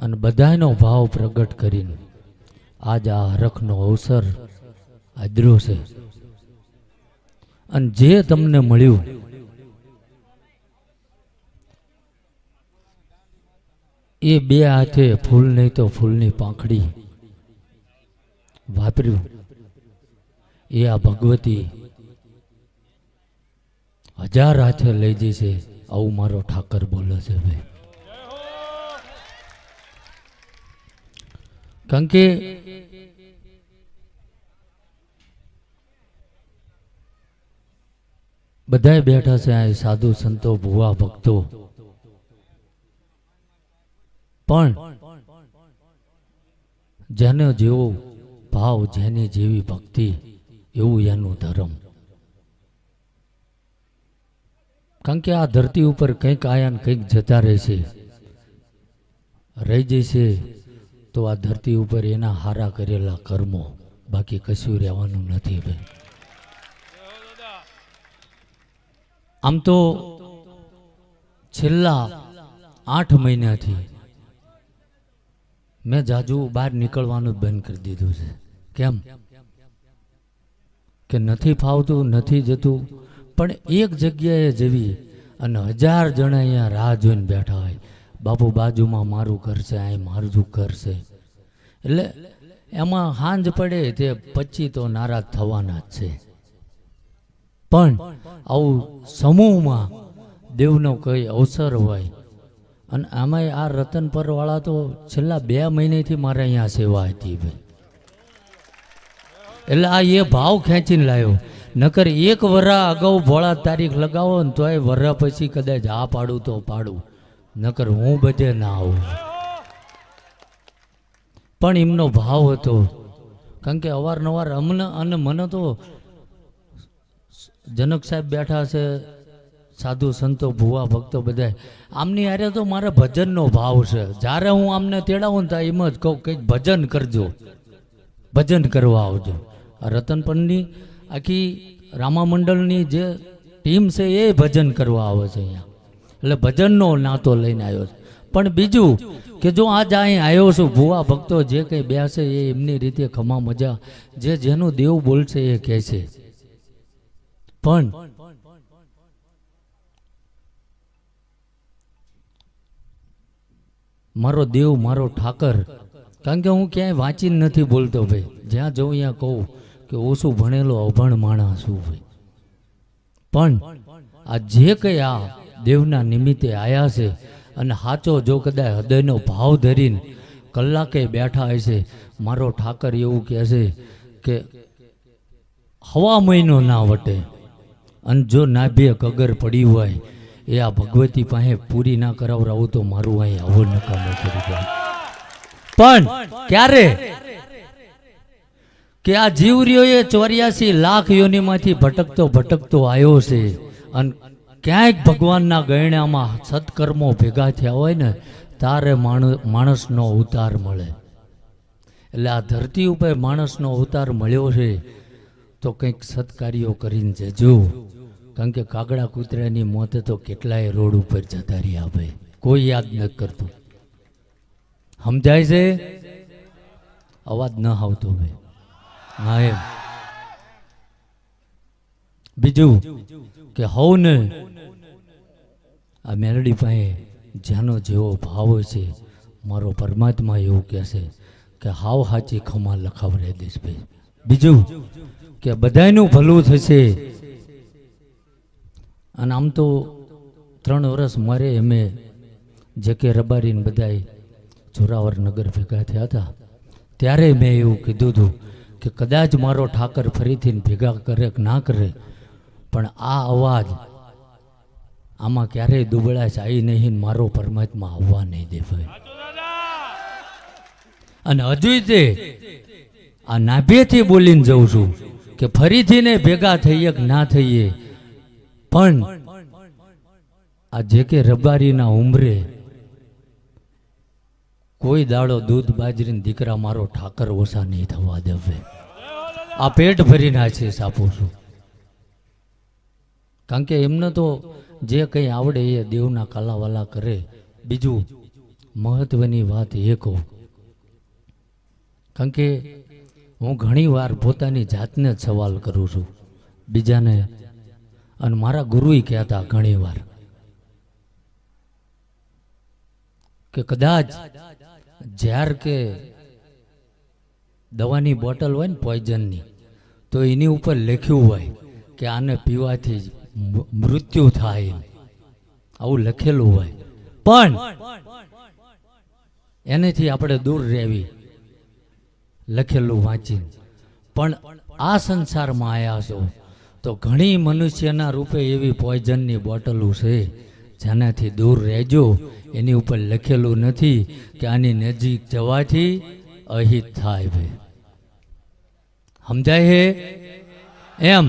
અને બધાનો ભાવ પ્રગટ કરીને આજ આ હરખનો અવસર આદર્યો છે. અને જે તમને મળ્યું એ બે હાથે ફૂલ નહીં તો ફૂલની પાંખડી વાપર્યું એ આ ભગવતી 1000 હાથે લઈ જશે આવું મારો ઠાકર બોલે છે ભાઈ. કારણ કે બધાય બેઠા છે આ સાધુ સંતો ભુવા ભક્તો, પણ જેનો જેવો ભાવ જેની જેવી ભક્તિ એવું એનું ધર્મ. કારણ કે આ ધરતી ઉપર કંઈક આયા ને કંઈક જતા રહેશે, રહી જશે તો આ ધરતી ઉપર એના હારા કરેલા કર્મો, બાકી કશું રહેવાનું નથી ભાઈ. આમ તો છેલ્લા 8 મહિનાથી મેં જાજુ બહાર નીકળવાનું બંધ કરી દીધું છે. કેમ કે નથી ફાવતું, નથી જતું. પણ એક જગ્યાએ જવી અને 1000 જણા અહીંયા રાહ જોઈને બેઠા હોય, બાપુ બાજુમાં મારું ઘર છે, અહીં મારું ઘર છે, એટલે એમાં હાંજ પડે તે 25 તો નારાજ થવાના જ છે. પણ આવું સમૂહમાં દેવનો કઈ અવસર હોય, અને આમાંય આ રતનપર વાળા તો છેલ્લા 2 મહિનેથી મારે અહીંયા સેવા હતી ભાઈ. એટલે આ એ ભાવ ખેંચીને લાવ્યો. નકર 1 વરા અગાઉ ભોળા તારીખ લગાવો ને તોય વરા પછી કદાચ આ પાડું તો પાડું, નકર હું બધે ના આવું. પણ એમનો ભાવ હતો. કારણ કે અવારનવાર અમને અને મને તો જનક સાહેબ બેઠા છે, સાધુ સંતો ભુવા ભક્તો બધા, આમની હારે તો મારે ભજનનો ભાવ છે. જ્યારે હું આમને તેડાવું ને તો એમ જ કહું કંઈક ભજન કરજો, ભજન કરવા આવજો. આ રતનપરની આખી રામા મંડળની જે ટીમ છે એ ભજન કરવા આવે છે અહીંયા. એટલે ભજનનો નાતો લઈને આવ્યો છે. પણ બીજું કે જો આજ અહીં આવ્યો છું, ભુવા ભક્તો જે કંઈ બેસે એ એમની રીતે ખમા મજા જે જેનું દેવ બોલશે એ કહે છે. પણ મારો દેવ, મારો ઠાકર, કારણ કે હું ક્યાંય વાંચીને નથી બોલતો ભાઈ. જ્યાં જઉં ત્યાં કહું કે ઓછું ભણેલો અભણ માણસ છું ભાઈ. પણ આ જે કંઈ આ દેવના નિમિત્તે આવ્યા છે, અને સાચો જો કદાચ હૃદયનો ભાવ ધરીને કલાકે બેઠા હશે, મારો ઠાકર એવું કહે છે કે 1/2 મહિનો ના વટે, અને જો નાભે કગર પડી હોય એ આ ભગવતી પાસે પૂરી ના કરાવરાવું તો મારું અહીં આવો નકામો કરી જાય. પણ ક્યારે કે આ જીવરીઓ એ 84 લાખ યોનિમાંથી ભટકતો ભટકતો આવ્યો છે, અને ક્યાંક ભગવાનના ગયણામાં સત્કર્મો ભેગા થયા હોય ને તારે માણસનો અવતાર મળે. એટલે આ ધરતી ઉપર માણસનો અવતાર મળ્યો છે તો કંઈક સત્કાર્યો કરીને જજો. કારણ કે કાગડા કૂતરાની મોતે તો કેટલાય રોડ ઉપર જતા રહ્યા ભાઈ, કોઈ યાદ ન કરતું. સમજાય છે? અવાજ ન આવતો ભાઈ. હા એમ. બીજું કે હવને આ મેલડી પાસે જેનો જેવો ભાવ છે, મારો પરમાત્મા એવું કહેશે કે હાવ હાચી ખમા લખાવડાવી દઈશ ભાઈ. બીજું કે બધાયનું ભલું થશે. અને આમ તો 3 વર્ષ મારે એમે જે કે રબારીને બધાય જોરાવર નગર ભેગા થયા હતા, ત્યારે મેં એવું કીધું હતું કે કદાચ મારો ઠાકર ફરીથી ભેગા કરે કે ના કરે, પણ આ અવાજ આમાં ક્યારેય દુબળાશ આવી નહીં, મારો પરમાત્મા આવવા નહીં દે ભાઈ. અને હજુ તે આ નાભેથી બોલીને જઉં છું કે ફરીથી ને ભેગા થઈએ કે ના થઈએ, પણ આ જે કે રબારીના ઉંમરે કોઈ દાડો દૂધ બાજરીને દીકરા મારો ઠાકર ઓછા નહીં થવા દેવે. આ પેટ ભરીને આશીષ આપું છું. કારણ કે એમને તો જે કંઈ આવડે એ દેવના કાલાવાલા કરે. બીજું મહત્વની વાત એ કહું, કારણ કે હું ઘણી વાર પોતાની જાતને જ સવાલ કરું છું, બીજાને, અને મારા ગુરુએ કહેતા ઘણી વાર કે કદાચ જ્યાર કે દવાની બોટલ હોય ને પોઈઝનની, તો એની ઉપર લખ્યું હોય કે આને પીવાથી મૃત્યુ થાય, આવું લખેલું હોય, પણ એનેથી આપણે દૂર રહેવી લખેલું વાંચીને. પણ આ સંસારમાં આવ્યા છો તો ઘણી મનુષ્યના રૂપે એવી પોઈઝનની બોટલો છે જેનાથી દૂર રહેજો. એની ઉપર લખેલું નથી કે આની નજીક જવાથી અહિત થાય. ભાઈ સમજાય હે એમ?